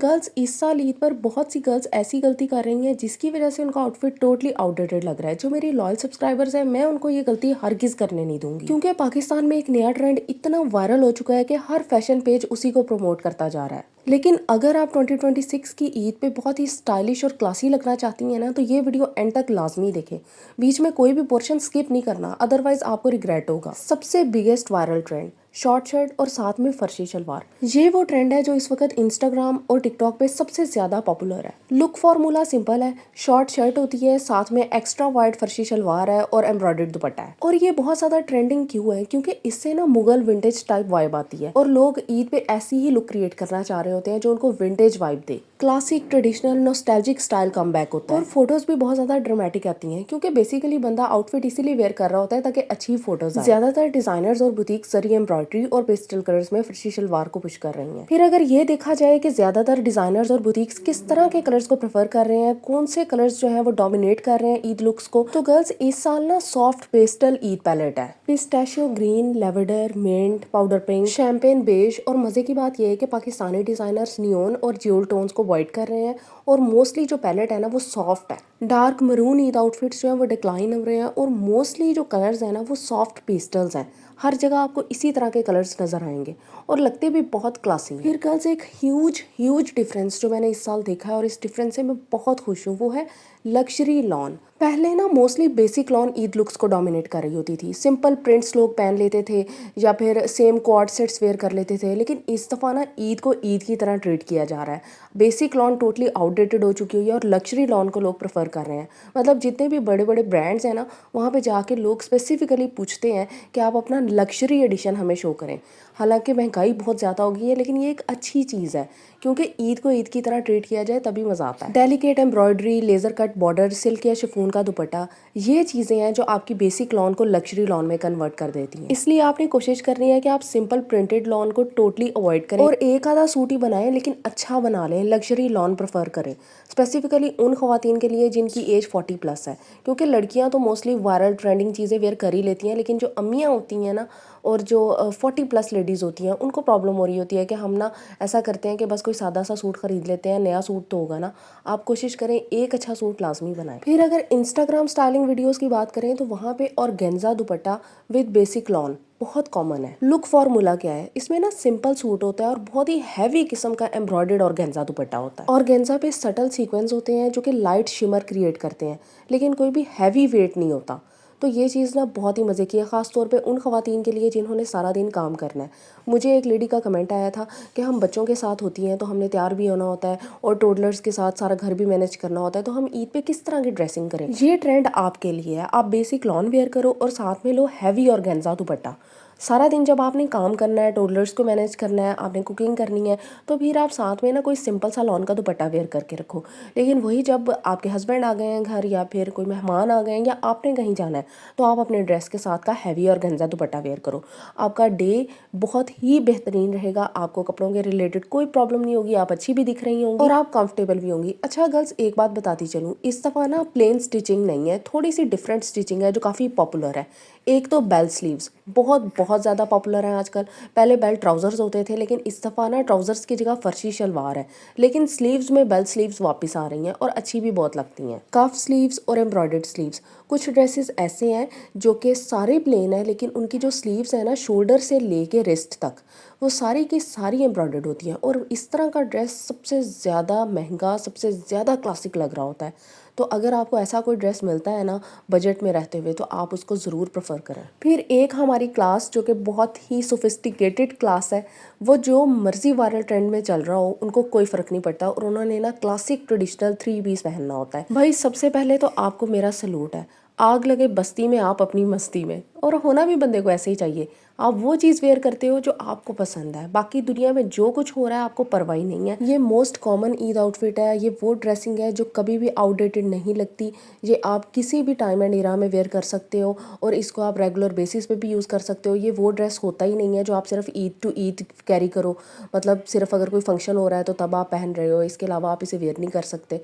Girls इस साल ईद पर बहुत सी गर्ल्स ऐसी गलती कर रही हैं जिसकी वजह से उनका आउटफिट टोटली आउटडेटेड लग रहा है। जो मेरी लॉयल सब्सक्राइबर्स हैं, मैं उनको ये गलती हरगिज करने नहीं दूंगी, क्योंकि पाकिस्तान में एक नया ट्रेंड इतना वायरल हो चुका है कि हर फैशन पेज उसी को प्रमोट करता जा रहा है। लेकिन अगर आप 2026 की ईद पे बहुत ही स्टाइलिश और क्लासी लगना चाहती हैं ना, तो ये वीडियो एंड तक लाजमी देखें। बीच में कोई भी पोर्शन स्किप नहीं करना, अदरवाइज आपको रिग्रेट होगा। सबसे biggest viral trend, short shirt और साथ में फर्शी शलवार। ये वो ट्रेंड है जो इस वक्त इंस्टाग्राम और टिकटॉक पे सबसे ज्यादा पॉपुलर है। लुक फॉर्मूला सिंपल है, शॉर्ट शर्ट होती है, साथ में एक्स्ट्रा वाइड फर्शी शलवार है और एम्ब्रॉयडर्ड दुपट्टा है। और ये बहुत ज्यादा ट्रेंडिंग क्यों है? क्योंकि इससे ना मुगल विंटेज टाइप वाइब आती है और लोग ईद पे ऐसी ही लुक क्रिएट करना चाह रहे होते हैं जो उनको विंटेज वाइब दे। Classic traditional nostalgic style come back होता है और फोटोज भी बहुत ज्यादा ड्रामेटिक आती हैं, क्योंकि बेसिकली बंदा आउटफिट इसीलिए वेयर कर रहा होता है ताकि अच्छी फोटोज आए। ज्यादातर डिजाइनर्स और बुटीक जरिए एम्ब्रॉयडरी और पेस्टल कलर्स में फर्शी शलवार को पुश कर रही हैं। फिर अगर ये देखा जाए कि ज्यादातर डिजाइनर्स और बुटीक्स किस तरह के कलर्स को प्रेफर कर रहे हैं, कौन से कलर्स जो है वो डोमिनेट कर रहे हैं ईद लुक्स को, तो गर्ल्स इस साल ना सॉफ्ट पेस्टल ईद पैलेट है। Pistachio green, lavender, mint, powder pink, champagne beige. और मजे की बात यह है कि पाकिस्तानी डिजाइनर्स नियोन और ज्यूल टोन्स को अवॉइड कर रहे हैं और मोस्टली जो पैलेट है ना वो सॉफ्ट है। डार्क मरून ईद आउटफिट्स जो है वो डिक्लाइन हो रहे हैं और मोस्टली जो कलर्स हैं ना वो सॉफ्ट पेस्टल्स हैं। हर जगह आपको इसी तरह के कलर्स नजर आएंगे और लगते भी बहुत क्लासी हैं। फिर गर्ल्स एक ह्यूज डिफरेंस जो मैंने इस साल देखा है और इस डिफरेंस से मैं बहुत खुश हूँ, वो है लग्जरी लॉन। पहले ना mostly basic lawn Eid looks को डोमिनेट कर रही होती थी। सिंपल प्रिंट्स लोग पहन लेते थे या फिर सेम क्वाड सेट्स वेयर कर लेते थे, लेकिन इस दफ़ा ना ईद को ईद की तरह ट्रीट किया जा रहा है। बेसिक लॉन टोटली आउटडेटेड हो चुकी हुई है और लग्जरी लॉन को लोग प्रेफर कर रहे हैं। मतलब जितने भी बड़े बड़े ब्रांड्स हैं ना, वहाँ पे जाके लोग स्पेसिफिकली पूछते हैं कि आप अपना लग्जरी एडिशन हमें शो करें। हालांकि महंगाई बहुत ज़्यादा हो गई है, लेकिन ये एक अच्छी चीज़ है क्योंकि ईद को ईद की तरह ट्रीट किया जाए तभी मज़ा आता है। Delicate embroidery, laser cut border, silk या शिफॉन का दुपट्टा, ये चीज़ें हैं जो आपकी बेसिक लॉन को लग्जरी लॉन में कन्वर्ट कर देती हैं। इसलिए आपने कोशिश करनी है कि आप सिंपल प्रिंटेड लॉन को टोटली अवॉइड करें और एक आधा सूट ही बनाएं, लेकिन अच्छा बना लें, लग्जरी लॉन प्रेफर करें। स्पेसिफिकली उन खवातीन के लिए जिनकी एज 40+ है, क्योंकि लड़कियां तो मोस्टली वायरल ट्रेंडिंग चीज़ें वेयर कर ही लेती हैं, लेकिन जो अम्मियाँ होती हैं ना और जो 40+ लेडीज़ होती हैं, उनको प्रॉब्लम हो रही होती है कि हम ना ऐसा करते हैं कि बस कोई सादा सा सूट खरीद लेते हैं, नया सूट तो होगा ना। आप कोशिश करें एक अच्छा सूट लाजमी बनाएं। फिर अगर इंस्टाग्राम स्टाइलिंग वीडियोस की बात करें तो वहाँ पे organza dupatta with basic lawn बहुत कॉमन है। लुक फॉर्मूला क्या है? इसमें ना सिंपल सूट होता है और बहुत ही हैवी किस्म का एम्ब्रॉयडर्ड ऑर्गेन्जा दुपट्टा होता है। ऑर्गेन्जा पे सटल सीक्वेंस होते हैं जो कि लाइट शिमर क्रिएट करते हैं, लेकिन कोई भी हैवी वेट नहीं होता। तो ये चीज़ ना बहुत ही मज़े की है, ख़ास तौर पे उन ख़वातीन के लिए जिन्होंने सारा दिन काम करना है। मुझे एक लेडी का कमेंट आया था कि हम बच्चों के साथ होती हैं तो हमने तैयार भी होना होता है और टोडलर्स के साथ सारा घर भी मैनेज करना होता है, तो हम ईद पे किस तरह की ड्रेसिंग करें। ये ट्रेंड आपके लिए है। आप बेसिक लॉन वेयर करो और साथ में लो हैवी ऑर्गेन्जा दुपट्टा। सारा दिन जब आपने काम करना है, टोडलर्स को मैनेज करना है, आपने कुकिंग करनी है, तो फिर आप साथ में ना कोई सिंपल सा लॉन का दुपट्टा वेयर करके रखो। लेकिन वही जब आपके हस्बैंड आ गए हैं घर या फिर कोई मेहमान आ गए हैं या आपने कहीं जाना है, तो आप अपने ड्रेस के साथ का हैवी ऑर्गेन्जा दुपट्टा वेयर करो। आपका डे बहुत ही बेहतरीन रहेगा, आपको कपड़ों के रिलेटेड कोई प्रॉब्लम नहीं होगी, आप अच्छी भी दिख रही होंगी और आप कंफर्टेबल भी होंगी। अच्छा गर्ल्स, एक बात बताती चलूँ, इस दफ़ा ना प्लेन स्टिचिंग नहीं है, थोड़ी सी डिफरेंट स्टिचिंग है जो काफ़ी पॉपुलर है। एक तो बेल स्लीव्स बहुत ज़्यादा पॉपुलर है आजकल। पहले बेल ट्राउज़र्स होते थे, लेकिन इस दफ़ा ना ट्राउज़र्स की जगह फर्शी शलवार है, लेकिन स्लीव्स में बेल स्लीव्स वापस आ रही हैं और अच्छी भी बहुत लगती हैं। कफ स्लीव्स और एम्ब्रॉयडर्ड स्लीव्स। कुछ ड्रेसेस ऐसे हैं जो कि सारे प्लेन है, लेकिन उनकी जो स्लीव्स है ना, शोल्डर से लेके रिस्ट तक, वो सारी की सारी एम्ब्रॉयडर्ड होती हैं। और इस तरह का ड्रेस सबसे ज़्यादा महंगा, सबसे ज़्यादा क्लासिक लग रहा होता है। तो अगर आपको ऐसा कोई ड्रेस मिलता है ना बजट में रहते हुए, तो आप उसको ज़रूर प्रेफर करें। फिर एक हमारी क्लास जो कि बहुत ही सोफिस्टिकेटेड क्लास है, वो जो मर्जी वायरल ट्रेंड में चल रहा हो उनको कोई फ़र्क नहीं पड़ता और उन्होंने ना क्लासिक ट्रेडिशनल 3 पीस पहनना होता है। भाई सबसे पहले तो आपको मेरा सलूट है। आग लगे बस्ती में, आप अपनी मस्ती में, और होना भी बंदे को ऐसे ही चाहिए। आप वो चीज़ वेयर करते हो जो आपको पसंद है, बाकी दुनिया में जो कुछ हो रहा है आपको परवाह ही नहीं है। ये मोस्ट कॉमन ईद आउटफिट है, ये वो ड्रेसिंग है जो कभी भी आउटडेटेड नहीं लगती। ये आप किसी भी टाइम एंड इरा में वेयर कर सकते हो और इसको आप रेगुलर बेसिस पे भी यूज़ कर सकते हो। ये वो ड्रेस होता ही नहीं है जो आप सिर्फ ईद टू ईद कैरी करो, मतलब सिर्फ अगर कोई फंक्शन हो रहा है तो तब आप पहन रहे हो, इसके अलावा आप इसे वेयर नहीं कर सकते।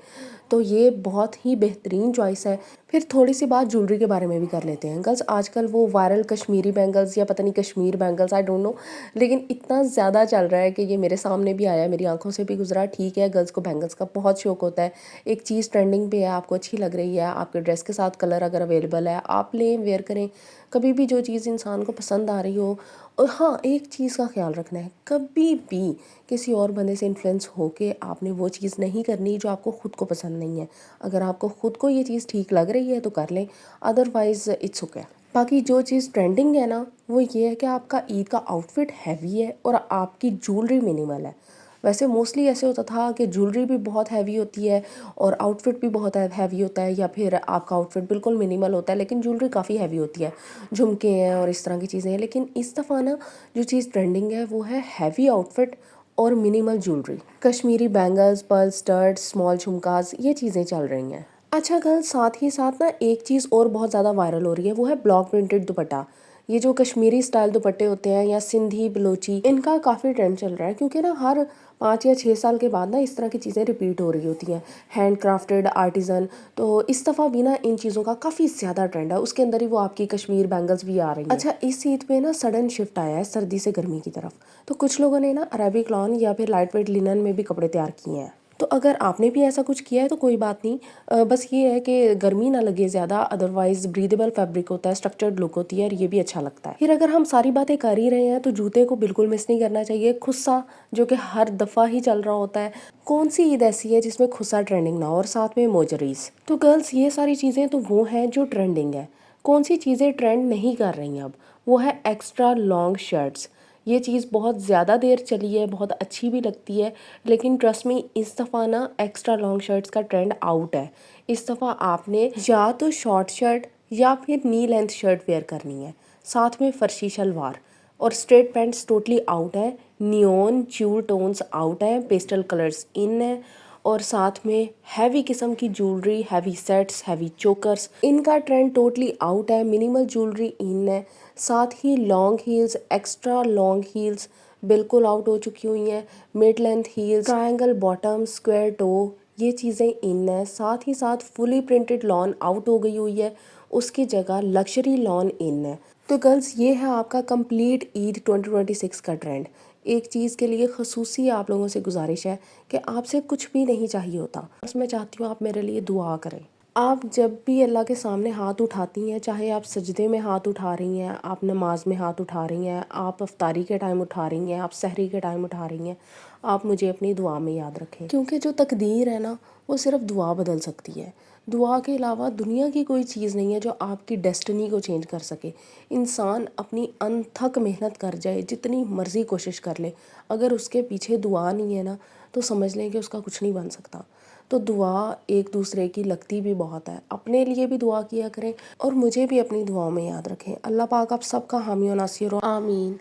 तो ये बहुत ही बेहतरीन चॉइस है। फिर थोड़ी सी बात ज्वेलरी के बारे में भी कर लेते हैं गर्ल्स। आजकल वो वायरल कश्मीरी बैंगल्स या पता नहीं Kashmir bangles, I don't know, लेकिन इतना ज़्यादा चल रहा है कि ये मेरे सामने भी आया, मेरी आंखों से भी गुजरा। ठीक है, गर्ल्स को बैंगल्स का बहुत शौक होता है। एक चीज़ ट्रेंडिंग पे है, आपको अच्छी लग रही है, आपके ड्रेस के साथ कलर अगर अवेलेबल है, आप लें, वेयर करें। कभी भी जो चीज़ इंसान को पसंद आ रही हो। और हाँ, एक चीज़ का ख्याल रखना है, कभी भी किसी और बंदे से इन्फ्लुएंस होके आपने वो चीज़ नहीं करनी जो आपको खुद को पसंद नहीं है। अगर आपको खुद को ये चीज़ ठीक लग रही है तो कर लें, अदरवाइज़ इट्स ओके। बाकी जो चीज़ ट्रेंडिंग है ना, वो ये है कि आपका ईद का आउटफिट हैवी है और आपकी ज्वेलरी मिनिमल है। वैसे मोस्टली ऐसे होता था कि ज्वेलरी भी बहुत हैवी होती है और आउटफिट भी बहुत हैवी होता है, या फिर आपका आउटफिट बिल्कुल मिनिमल होता है लेकिन ज्वेलरी काफ़ी हैवी होती है, झुमके हैं और इस तरह की चीज़ें हैं। लेकिन इस दफ़ा ना जो चीज़ ट्रेंडिंग है वो है हैवी आउटफिट और minimal jewellery. Kashmiri bangles, pearl studs, small झुमकास, ये चीज़ें चल रही हैं। अच्छा गर्ल, साथ ही साथ ना एक चीज़ और बहुत ज़्यादा वायरल हो रही है, वो है ब्लॉक प्रिंटेड दुपट्टा। ये जो कश्मीरी स्टाइल दुपट्टे होते हैं या सिंधी बलोची, इनका काफ़ी ट्रेंड चल रहा है, क्योंकि ना हर 5 या 6 साल के बाद ना इस तरह की चीज़ें रिपीट हो रही होती हैं, हैंड क्राफ्टेड, आर्टिज़न। तो इस दफ़ा भी ना इन चीज़ों का काफ़ी ज़्यादा ट्रेंड है, उसके अंदर ही वो आपकी कश्मीर बैंगल्स भी आ रही हैं। अच्छा, इस ईद पे ना सडन शिफ्ट आया है सर्दी से गर्मी की तरफ, तो कुछ लोगों ने ना अरेबिक लॉन या फिर लाइट वेट लिनन में भी कपड़े तैयार किए हैं। तो अगर आपने भी ऐसा कुछ किया है तो कोई बात नहीं, बस ये है कि गर्मी ना लगे ज़्यादा, अदरवाइज ब्रीदेबल फैब्रिक होता है, स्ट्रक्चर्ड लुक होती है और ये भी अच्छा लगता है। फिर अगर हम सारी बातें कर ही रहे हैं तो जूते को बिल्कुल मिस नहीं करना चाहिए, खुस्सा, जो कि हर दफ़ा ही चल रहा होता है। कौन सी ईद ऐसी है जिसमें खुस्सा ट्रेंडिंग ना हो, और साथ में मोजरीज। तो गर्ल्स, ये सारी चीज़ें तो वो हैं जो ट्रेंडिंग है। कौन सी चीज़ें ट्रेंड नहीं कर रही अब, वो है एक्स्ट्रा लॉन्ग शर्ट्स। ये चीज़ बहुत ज़्यादा देर चली है, बहुत अच्छी भी लगती है, लेकिन ट्रस्ट मी, इस दफ़ा ना एक्स्ट्रा लॉन्ग शर्ट्स का ट्रेंड आउट है। इस दफ़ा आपने या तो शॉर्ट शर्ट या फिर नी लेंथ शर्ट वेयर करनी है, साथ में फर्शी शलवार, और स्ट्रेट पैंट्स टोटली आउट है। नियॉन ज्यूल टोन्स आउट है, पेस्टल कलर्स इन है, और साथ में हैवी किस्म की jewellery, heavy sets, heavy chokers, इनका ट्रेंड टोटली आउट है। मिनिमल ज्वेलरी इन है, साथ ही long heels, extra long heels बिल्कुल आउट हो चुकी हुई हैं। Mid length heels, triangle bottom, square toe, ये चीज़ें इन है। साथ ही साथ फुली प्रिंटेड लॉन आउट हो गई हुई है, उसकी जगह लग्जरी लॉन इन है। तो गर्ल्स, ये है आपका कंप्लीट ईद 2026 का ट्रेंड। एक चीज़ के लिए खसूसी आप लोगों से गुजारिश है कि आपसे कुछ भी नहीं चाहिए होता, बस मैं चाहती हूँ आप मेरे लिए दुआ करें। आप जब भी अल्लाह के सामने हाथ उठाती हैं, चाहे आप सजदे में हाथ उठा रही हैं, आप नमाज में हाथ उठा रही हैं, आप अफ्तारी के टाइम उठा रही हैं, आप सहरी के टाइम उठा रही हैं, आप मुझे अपनी दुआ में याद रखें, क्योंकि जो तकदीर है ना, वो सिर्फ दुआ बदल सकती है। दुआ के अलावा दुनिया की कोई चीज़ नहीं है जो आपकी डेस्टिनी को चेंज कर सके। इंसान अपनी अनथक मेहनत कर जाए, जितनी मर्ज़ी कोशिश कर ले, अगर उसके पीछे दुआ नहीं है ना, तो समझ लें कि उसका कुछ नहीं बन सकता। तो दुआ एक दूसरे की लगती भी बहुत है, अपने लिए भी दुआ किया करें और मुझे भी अपनी दुआओं में याद रखें। अल्लाह पाक आप सबका हामी और नासिर हो, आमीन।